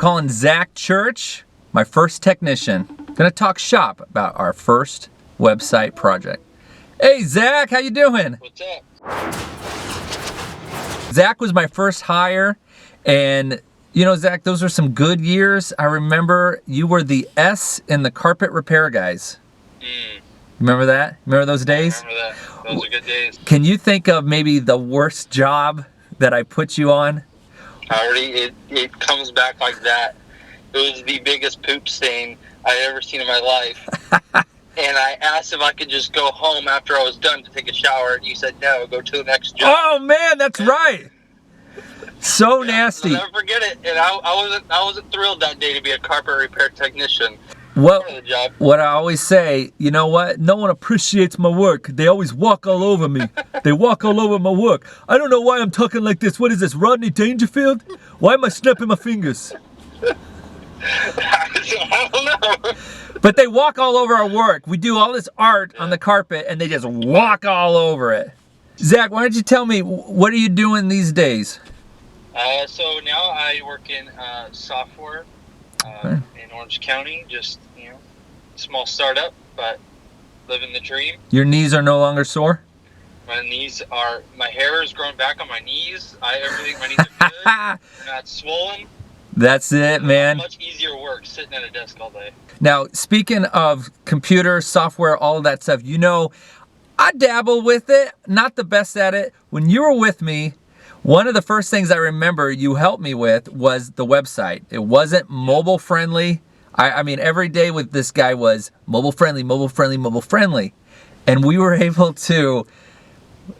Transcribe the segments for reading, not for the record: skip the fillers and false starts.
Calling Zach Church, my first technician. Gonna talk shop about our first website project. Hey Zach, how you doing? What's up? Zach was my first hire, and you know, Zach, those were some good years. I remember you were the S in the carpet repair guys. Remember that? Remember those days? I remember that. Those are good days. Can you think of maybe the worst job that I put you on? It comes back like that. It was the biggest poop stain I'd ever seen in my life. And I asked if I could just go home after I was done to take a shower, and you said no, go to the next job. Oh man, that's right. So nasty. I'll never forget it. And I wasn't thrilled that day to be a carpet repair technician. What Part of the job. I always say, you know what? No one appreciates my work. They always walk all over me. They walk all over my work. I don't know why I'm talking like this. What is this, Rodney Dangerfield? Why am I snapping my fingers? I don't know. But they walk all over our work. We do all this art on the carpet, and they just walk all over it. Zach, why don't you tell me, what are you doing these days? So now I work in software in Orange County. Just, small startup, but living the dream. Your knees are no longer sore? My hair is growing back on my knees. My knees are good. They're not swollen. That's it, man. Much easier work sitting at a desk all day. Now, speaking of computer, software, all of that stuff, I dabble with it, not the best at it. When you were with me, one of the first things I remember you helped me with was the website. It wasn't mobile friendly. I mean, every day with this guy was mobile friendly, mobile friendly, mobile friendly. And we were able to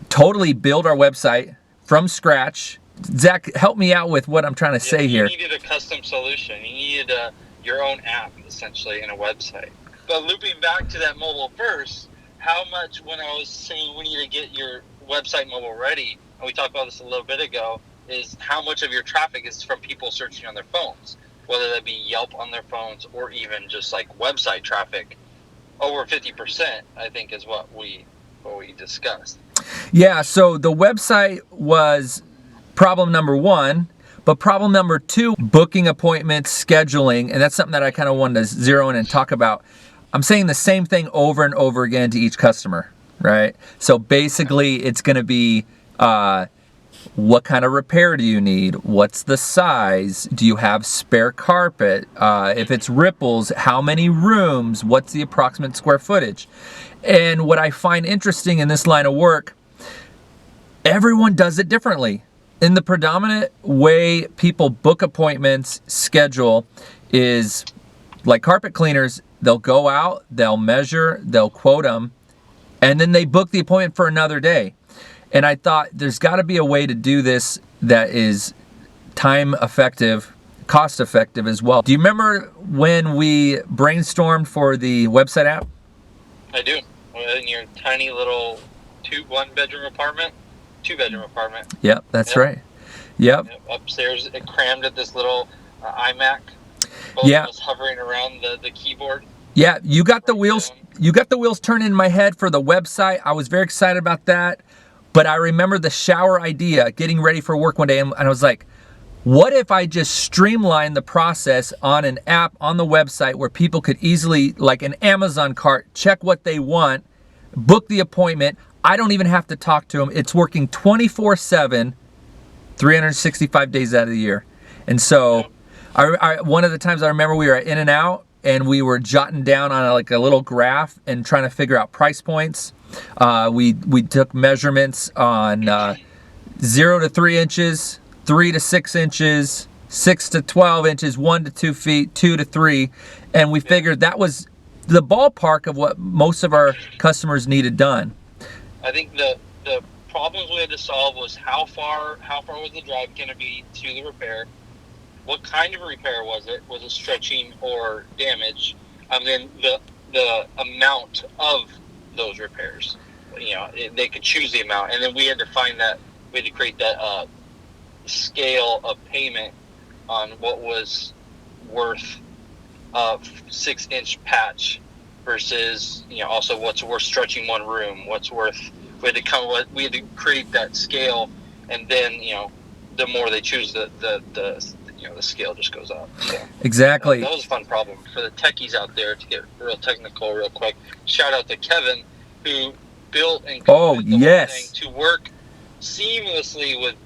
totally build our website from scratch. Zach, help me out with what I'm trying to say here. You needed a custom solution. You needed your own app, essentially, in a website. But looping back to that mobile first, how much, when I was saying we need to get your website mobile ready, and we talked about this a little bit ago, is how much of your traffic is from people searching on their phones, whether that be Yelp on their phones or even just like website traffic. Over 50%, I think, is what we discussed. Yeah, so the website was problem number one, but problem number two, booking appointments, scheduling, and that's something that I kind of wanted to zero in and talk about. I'm saying the same thing over and over again to each customer, right? So basically it's going to be what kind of repair do you need? What's the size? Do you have spare carpet? If it's ripples, how many rooms? What's the approximate square footage? And what I find interesting in this line of work, everyone does it differently. In the predominant way people book appointments, schedule, is like carpet cleaners. They'll go out, they'll measure, they'll quote them, and then they book the appointment for another day. And I thought there's got to be a way to do this that is time effective, cost effective as well. Do you remember when we brainstormed for the website app? I do. In your tiny little one-bedroom apartment. Two-bedroom apartment. Yep, that's right. Yep. Upstairs, it crammed at this little iMac. Both of us hovering around the keyboard. Yeah, you got the wheels. You got the wheels turning in my head for the website. I was very excited about that. But I remember the shower idea, getting ready for work one day, and I was like, what if I just streamline the process on an app on the website where people could easily, like an Amazon cart, check what they want, book the appointment. I don't even have to talk to them. It's working 24/7, 365 days out of the year. And so one of the times I remember we were at In-N-Out and we were jotting down on a little graph and trying to figure out price points. We took measurements on 0 to 3 inches, 3 to 6 inches, 6 to 12 inches, 1 to 2 feet, 2 to 3. And we figured that was the ballpark of what most of our customers needed done. I think the problems we had to solve was how far was the drive going to be to the repair? What kind of repair was it? Was it stretching or damage? And then the amount of those repairs. They could choose the amount, and then we had to create that scale of payment on what was worth a 6-inch patch versus also what's worth stretching one room. We had to create that scale, and then the more they choose the the scale just goes up. So Exactly. that was a fun problem for the techies out there. To get real technical real quick, shout out to Kevin, who built and coded the whole thing to work seamlessly with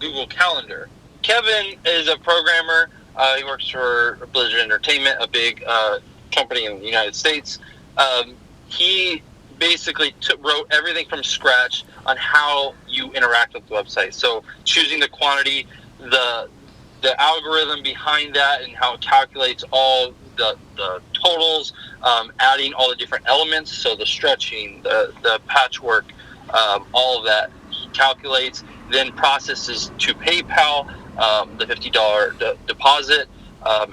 Google Calendar. Kevin is a programmer. He works for Blizzard Entertainment, a big company in the United States. He basically wrote everything from scratch on how you interact with the website. So choosing the quantity, the algorithm behind that, and how it calculates all the totals, adding all the different elements, so the stretching, the patchwork, all of that he calculates, then processes to PayPal, the $50 deposit,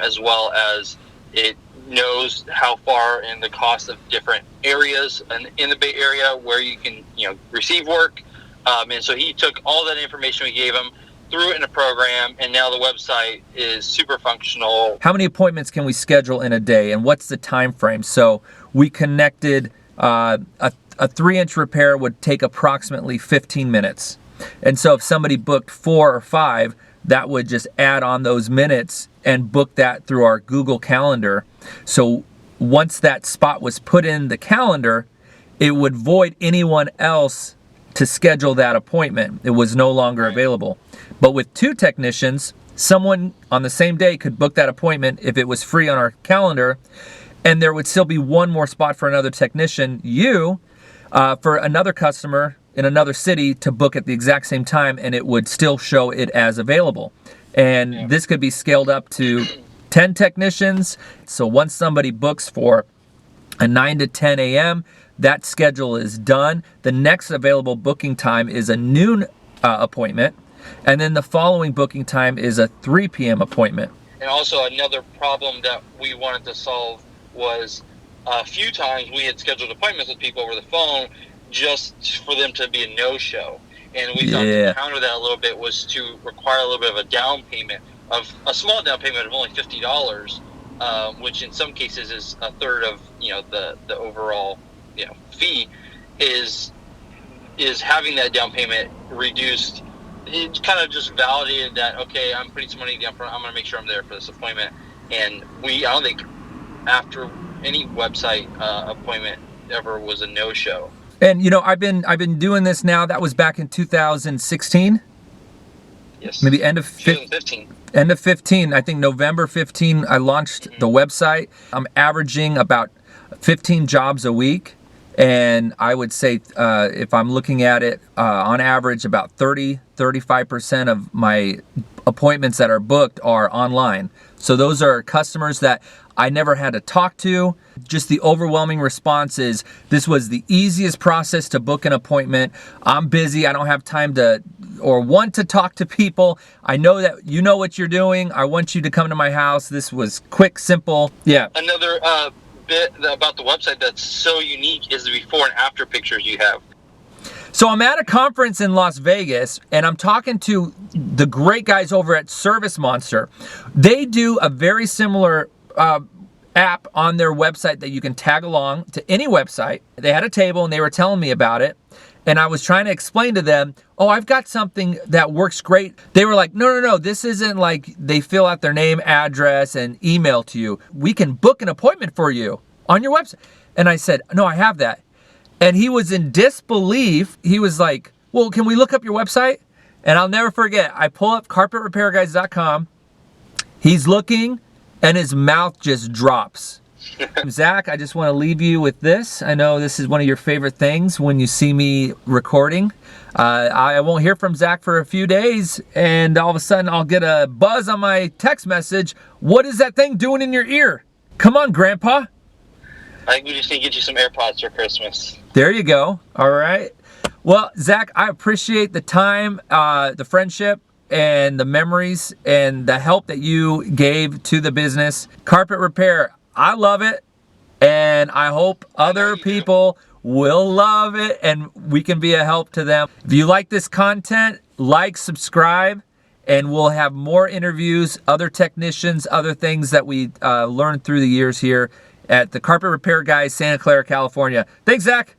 as well as it knows how far in the cost of different areas in the Bay Area where you can receive work, and so he took all that information we gave him, threw it in a program, and now the website is super functional. How many appointments can we schedule in a day, and what's the time frame? So we connected a 3-inch repair would take approximately 15 minutes. And so if somebody booked 4 or 5, that would just add on those minutes and book that through our Google Calendar. So once that spot was put in the calendar, it would void anyone else to schedule that appointment. It was no longer available. But with 2 technicians, someone on the same day could book that appointment if it was free on our calendar, and there would still be one more spot for another technician, for another customer in another city to book at the exact same time, and it would still show it as available. And this could be scaled up to 10 technicians. So once somebody books for a 9 to 10 a.m., that schedule is done. The next available booking time is a noon appointment, and then the following booking time is a 3 p.m. appointment. And also another problem that we wanted to solve was a few times we had scheduled appointments with people over the phone just for them to be a no-show. And we thought to counter that a little bit was to require a little bit of a down payment, of a small down payment of only $50, which in some cases is a third of the overall fee. Is having that down payment reduced. It kind of just validated that, okay, I'm putting some money down front, I'm going to make sure I'm there for this appointment. And I don't think after any website appointment ever was a no-show. And I've been doing this now. That was back in 2016. Yes. Maybe end of 2015. End of 15. I think November 15. I launched the website. I'm averaging about 15 jobs a week, and I would say if I'm looking at it on average, about 35% of my appointments that are booked are online. So those are customers that I never had to talk to. Just the overwhelming response is, this was the easiest process to book an appointment. I'm busy. I don't have time to or want to talk to people. I know that you know what you're doing. I want you to come to my house. This was quick, simple. Yeah. Another bit about the website that's so unique is the before and after pictures you have. So I'm at a conference in Las Vegas, and I'm talking to the great guys over at Service Monster. They do a very similar app on their website that you can tag along to any website. They had a table, and they were telling me about it. And I was trying to explain to them, oh, I've got something that works great. They were like, no, this isn't like they fill out their name, address, and email to you. We can book an appointment for you on your website. And I said, no, I have that. And he was in disbelief. He was like, well, can we look up your website? And I'll never forget, I pull up carpetrepairguys.com. He's looking, and his mouth just drops. Zach, I just want to leave you with this. I know this is one of your favorite things when you see me recording. I won't hear from Zach for a few days, and all of a sudden I'll get a buzz on my text message. What is that thing doing in your ear? Come on, Grandpa. I think we just need to get you some AirPods for Christmas. There you go. All right. Well, Zach, I appreciate the time, the friendship, and the memories, and the help that you gave to the business. Carpet repair, I love it, and I hope other people will love it, and we can be a help to them. If you like this content, like, subscribe, and we'll have more interviews, other technicians, other things that we learned through the years here at the Carpet Repair Guys, Santa Clara, California. Thanks, Zach.